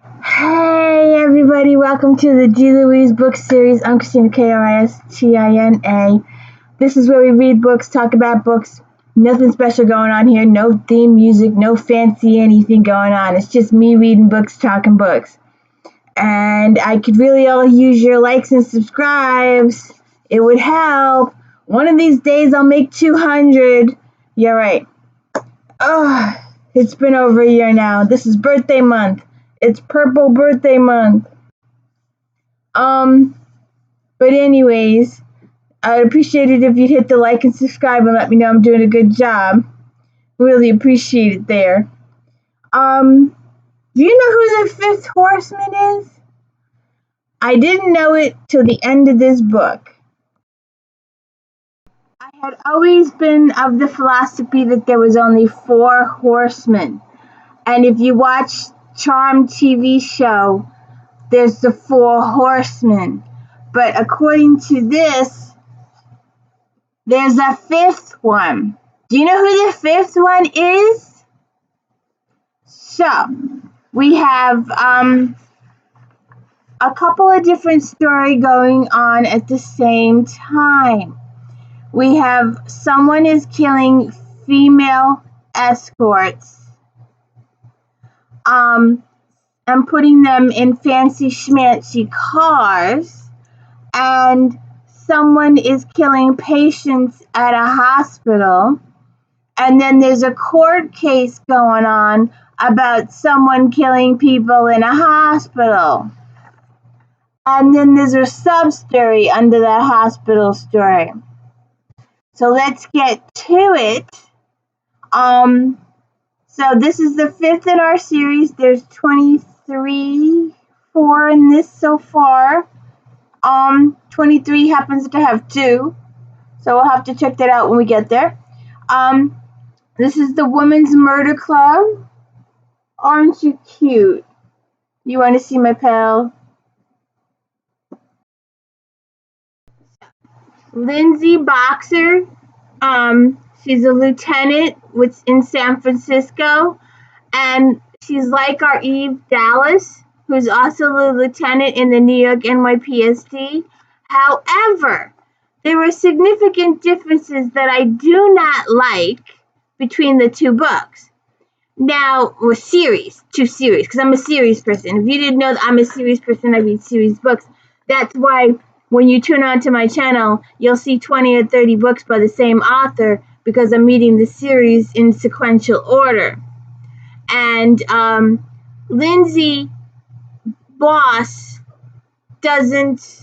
Hey everybody, welcome to the G. Louise book series. I'm Christina, Kristina. This is where we read books, talk about books. Nothing special going on here, no theme music, no fancy anything going on. It's just me reading books, talking books. And I could really all use your likes and subscribes. It would help. One of these days I'll make 200. Yeah, right. Oh, it's been over a year now. This is birthday month. It's purple birthday month. But anyways, I'd appreciate it if you'd hit the like and subscribe and let me know I'm doing a good job. Really appreciate it there. Do you know who the fifth horseman is? I didn't know it till the end of this book. I had always been of the philosophy that there was only 4 horsemen. And if you watch Charmed TV show, there's the 4 horsemen. But according to this, there's a 5th one. Do you know who the 5th one is? So, we have a couple of different stories going on at the same time. We have someone is killing female escorts and putting them in fancy schmancy cars, and someone is killing patients at a hospital, and then there's a court case going on about someone killing people in a hospital. And then there's a sub-story under that hospital story. So let's get to it. So this is the 5th in our series. There's 4 in this so far. 23 happens to have 2. So we'll have to check that out when we get there. This is the Women's Murder Club. Aren't you cute? You want to see my pal? Lindsay Boxer. She's a lieutenant in San Francisco, and she's like our Eve Dallas, who's also a lieutenant in the New York NYPSD. However, there are significant differences that I do not like between the 2 books. Now, or series, 2 series, because I'm a series person. If you didn't know that I'm a series person, I read series books. That's why when you tune on to my channel, you'll see 20 or 30 books by the same author, because I'm reading the series in sequential order. And Lindsay boss doesn't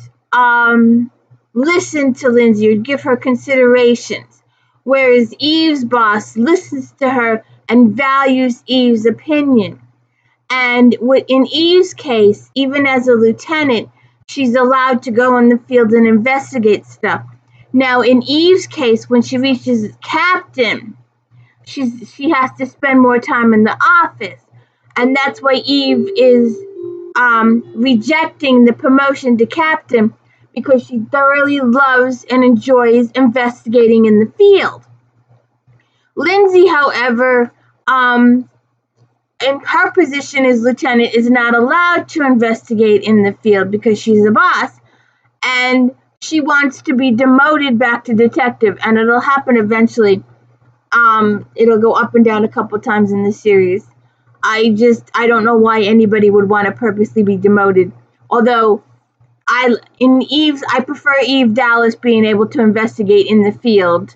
listen to Lindsay or give her considerations, whereas Eve's boss listens to her and values Eve's opinion. And in Eve's case, even as a lieutenant, she's allowed to go in the field and investigate stuff. Now, in Eve's case, when she reaches captain, she has to spend more time in the office. And that's why Eve is rejecting the promotion to captain, because she thoroughly loves and enjoys investigating in the field. Lindsay, however, in her position as lieutenant, is not allowed to investigate in the field because she's a boss, and she wants to be demoted back to detective, and it'll happen eventually. It'll go up and down a couple times in the series. I don't know why anybody would want to purposely be demoted. Although I prefer Eve Dallas being able to investigate in the field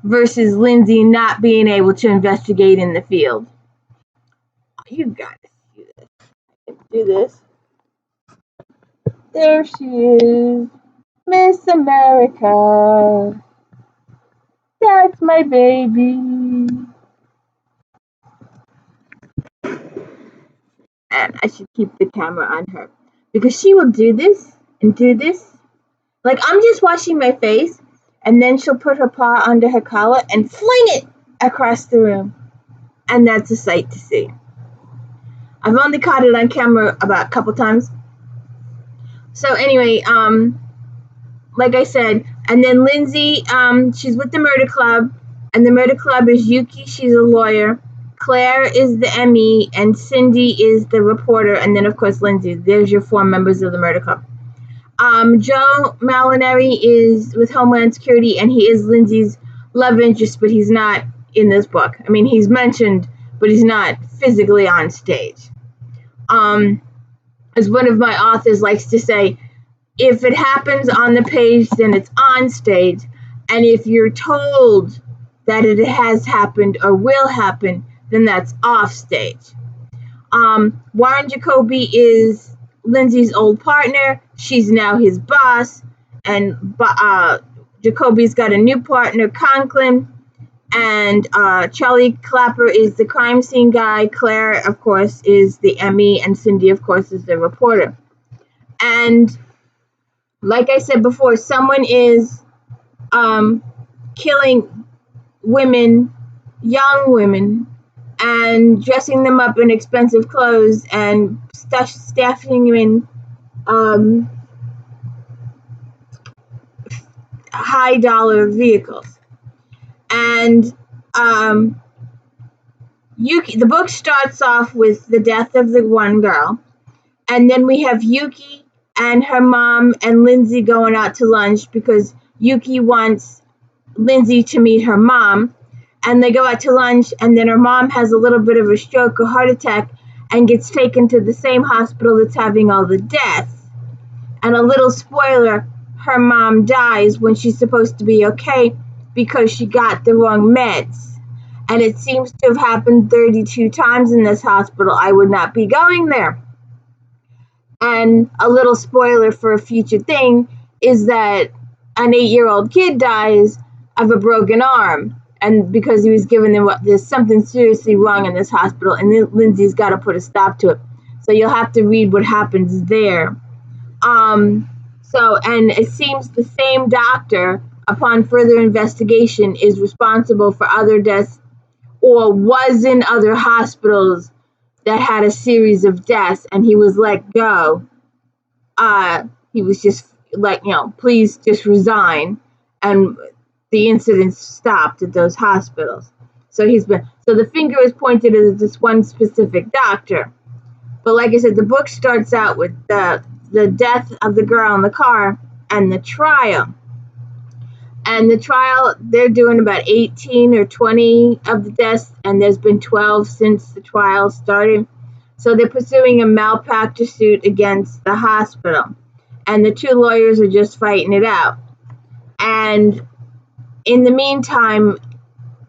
versus Lindsay not being able to investigate in the field. You gotta see this. I can do this. There she is. Miss America. That's my baby. And I should keep the camera on her, because she will do this and do this. Like, I'm just washing my face, and then she'll put her paw under her collar and fling it across the room. And that's a sight to see. I've only caught it on camera about a couple times. So anyway, like I said, and then Lindsay, she's with the murder club, and the murder club is Yuki, she's a lawyer, Claire is the ME, and Cindy is the reporter, and then of course Lindsay. There's your 4 members of the murder club. Joe Malinari is with Homeland Security, and he is Lindsay's love interest, but he's not in this book. I mean, he's mentioned, but he's not physically on stage. As one of my authors likes to say, if it happens on the page, then it's on stage, and if you're told that it has happened or will happen, then that's off stage. Warren Jacoby is Lindsay's old partner. She's now his boss, and Jacoby's got a new partner, Conklin, and Charlie Clapper is the crime scene guy. Claire, of course, is the ME, and Cindy, of course, is the reporter. And like I said before, someone is killing women, young women, and dressing them up in expensive clothes and staffing them in high dollar vehicles. And Yuki, the book starts off with the death of the one girl, and then we have Yuki and her mom and Lindsay going out to lunch because Yuki wants Lindsay to meet her mom. And they go out to lunch, and then her mom has a little bit of a stroke or heart attack and gets taken to the same hospital that's having all the deaths. And a little spoiler, her mom dies when she's supposed to be okay because she got the wrong meds. And it seems to have happened 32 times in this hospital. I would not be going there. And a little spoiler for a future thing is that an 8-year-old kid dies of a broken arm. And because he was given them, there's something seriously wrong in this hospital, and Lindsay's got to put a stop to it. So you'll have to read what happens there. And it seems the same doctor, upon further investigation, is responsible for other deaths, or was in other hospitals that had a series of deaths, and he was let go. He was just like, please just resign, and the incidents stopped at those hospitals. So the finger is pointed at this one specific doctor. But like I said, the book starts out with the death of the girl in the car and the trial. And the trial, they're doing about 18 or 20 of the deaths, and there's been 12 since the trial started. So they're pursuing a malpractice suit against the hospital. And the 2 lawyers are just fighting it out. And in the meantime,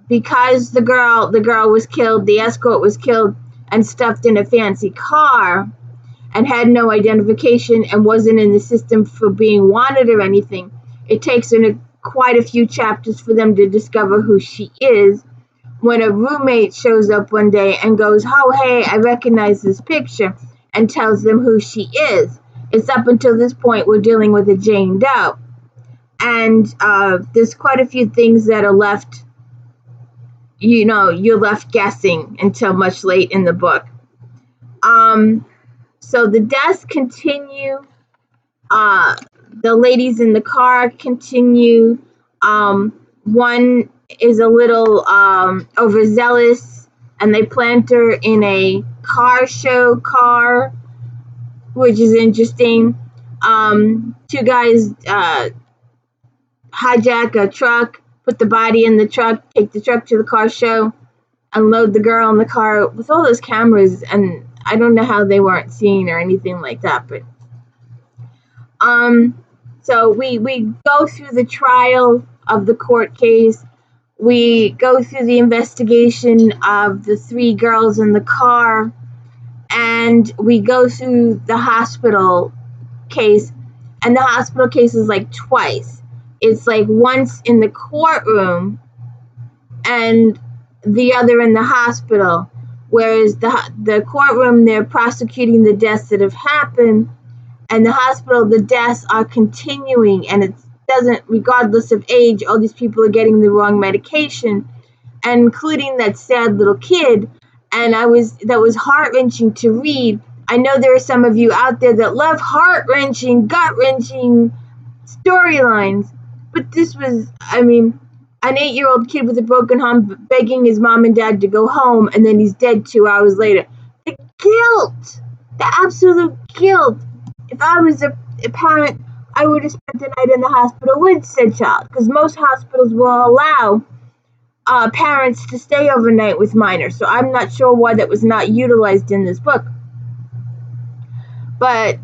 because the girl was killed, the escort was killed and stuffed in a fancy car and had no identification and wasn't in the system for being wanted or anything, it takes quite a few chapters for them to discover who she is, when a roommate shows up one day and goes, "Oh, hey, I recognize this picture," and tells them who she is. It's up until this point we're dealing with a Jane Doe. And there's quite a few things that are left, you're left guessing until much late in the book. So the deaths continue. The ladies in the car continue. One is a little overzealous, and they plant her in a car show car, which is interesting. 2 guys hijack a truck, put the body in the truck, take the truck to the car show, unload the girl in the car with all those cameras, and I don't know how they weren't seen or anything like that. But so we go through the trial of the court case. We go through the investigation of the 3 girls in the car, and we go through the hospital case. And the hospital case is like twice. It's like once in the courtroom and the other in the hospital. Whereas the courtroom, they're prosecuting the deaths that have happened, and the hospital, the deaths are continuing, and it doesn't, regardless of age, all these people are getting the wrong medication, and including that sad little kid. And that was heart-wrenching to read. I know there are some of you out there that love heart-wrenching, gut-wrenching storylines, but this was, an 8-year-old kid with a broken arm begging his mom and dad to go home, and then he's dead 2 hours later. The guilt, the absolute guilt. If I was a parent, I would have spent the night in the hospital with said child, because most hospitals will allow parents to stay overnight with minors. So I'm not sure why that was not utilized in this book. But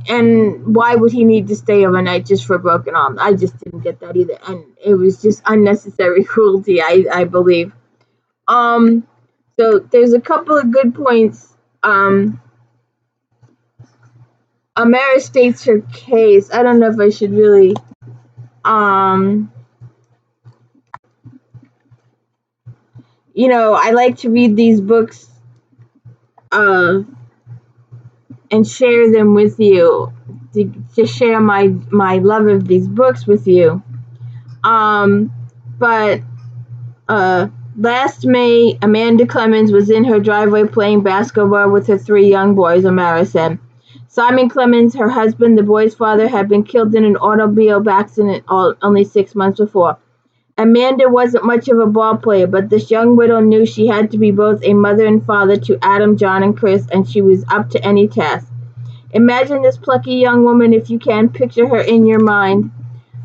and why would he need to stay overnight just for a broken arm? I just didn't get that either. And it was just unnecessary cruelty, I believe. So there's a couple of good points. Amara states her case. I don't know if I should really I like to read these books and share them with you, to share my love of these books with you. But last May, Amanda Clemens was in her driveway playing basketball with her 3 young boys, Amara said. Simon Clemens, her husband, the boys' father, had been killed in an automobile accident only 6 months before. Amanda wasn't much of a ball player, but this young widow knew she had to be both a mother and father to Adam, John, and Chris, and she was up to any task. Imagine this plucky young woman if you can. Picture her in your mind.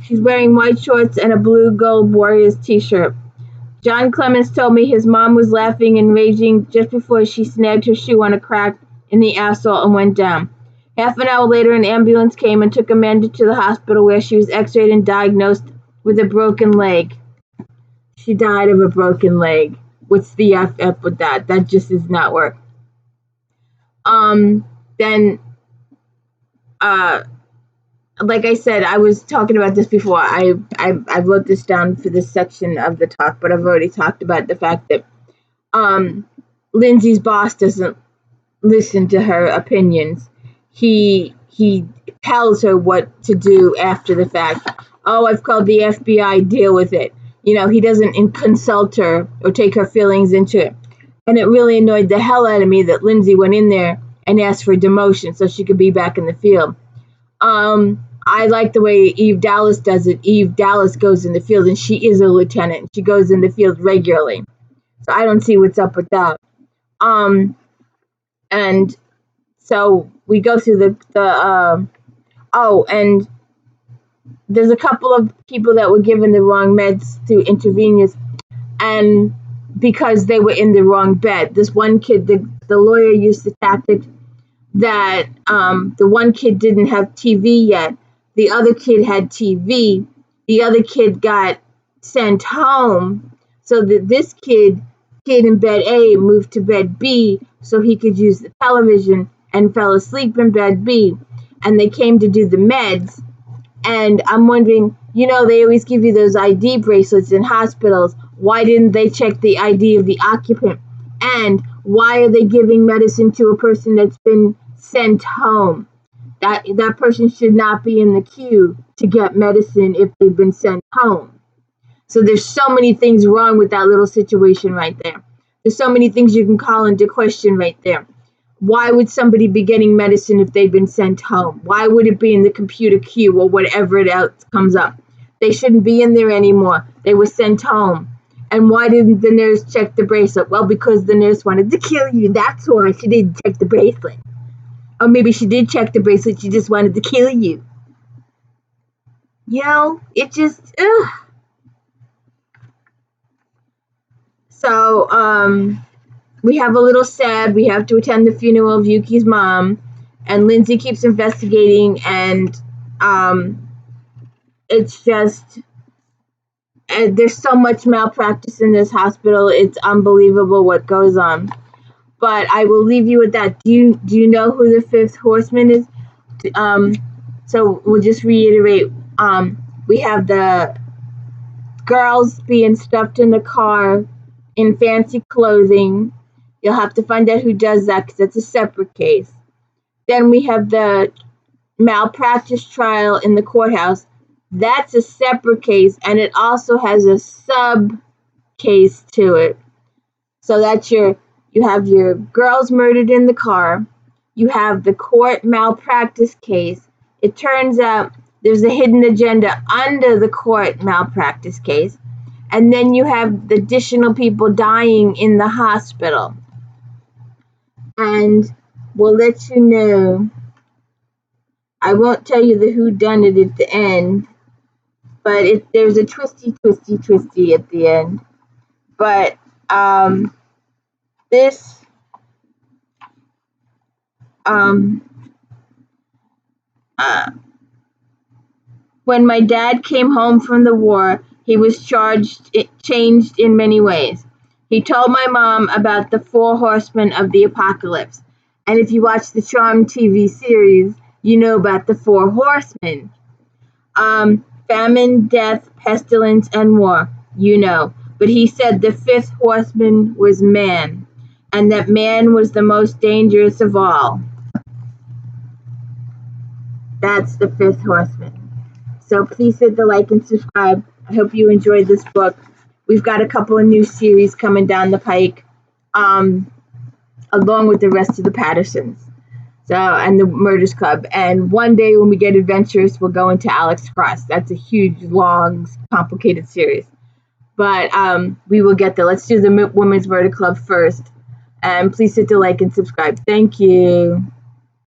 She's wearing white shorts and a blue gold Warriors t-shirt. John Clemens told me his mom was laughing and raging just before she snagged her shoe on a crack in the asphalt and went down. Half an hour later, an ambulance came and took Amanda to the hospital, where she was x-rayed and diagnosed with a broken leg. She died of a broken leg. What's the FF with that? That just does not work. Then, like I said, I was talking about this before. I wrote this down for this section of the talk, but I've already talked about the fact that Lindsay's boss doesn't listen to her opinions. He tells her what to do after the fact. Oh, I've called the FBI, deal with it. He doesn't consult her or take her feelings into it. And it really annoyed the hell out of me that Lindsay went in there and asked for demotion so she could be back in the field. I like the way Eve Dallas does it. Eve Dallas goes in the field, and she is a lieutenant. She goes in the field regularly. So I don't see what's up with that. And so we go through and there's a couple of people that were given the wrong meds through intravenous, and because they were in the wrong bed. This one kid, the lawyer used the tactic that the one kid didn't have TV yet. The other kid had TV. The other kid got sent home, so that this kid in bed A moved to bed B so he could use the television, and fell asleep in bed B. And they came to do the meds. And I'm wondering, they always give you those ID bracelets in hospitals. Why didn't they check the ID of the occupant? And why are they giving medicine to a person that's been sent home? That person should not be in the queue to get medicine if they've been sent home. So there's so many things wrong with that little situation right there. There's so many things you can call into question right there. Why would somebody be getting medicine if they've been sent home? Why would it be in the computer queue or whatever else comes up? They shouldn't be in there anymore. They were sent home. And why didn't the nurse check the bracelet? Well, because the nurse wanted to kill you. That's why she didn't check the bracelet. Or maybe she did check the bracelet. She just wanted to kill you. It just, ugh. So, we have a little sad. We have to attend the funeral of Yuki's mom, and Lindsay keeps investigating, and it's just, there's so much malpractice in this hospital. It's unbelievable what goes on. But I will leave you with that. Do you know who the 5th Horseman is? So we'll just reiterate. We have the girls being stuffed in the car in fancy clothing. You'll have to find out who does that, because that's a separate case. Then we have the malpractice trial in the courthouse. That's a separate case, and it also has a sub case to it. So that's you have your girls murdered in the car. You have the court malpractice case. It turns out there's a hidden agenda under the court malpractice case. and then you have the additional people dying in the hospital. And we'll let you know. I won't tell you the whodunit at the end, but there's a twisty at the end. But this when my dad came home from the war, he was changed in many ways. He told my mom about the four horsemen of the apocalypse. And if you watch the Charm TV series, you know about the four horsemen. Famine, death, pestilence, and war, you know. But he said the fifth horseman was man, and that man was the most dangerous of all. That's the fifth horseman. So please hit the like and subscribe. I hope you enjoyed this book. We've got a couple of new series coming down the pike, along with the rest of the Pattersons. And the Murders Club. And one day when we get adventurous, we'll go into Alex Cross. That's a huge, long, complicated series. But we will get there. Let's do the Women's Murder Club first. And please hit the like and subscribe. Thank you.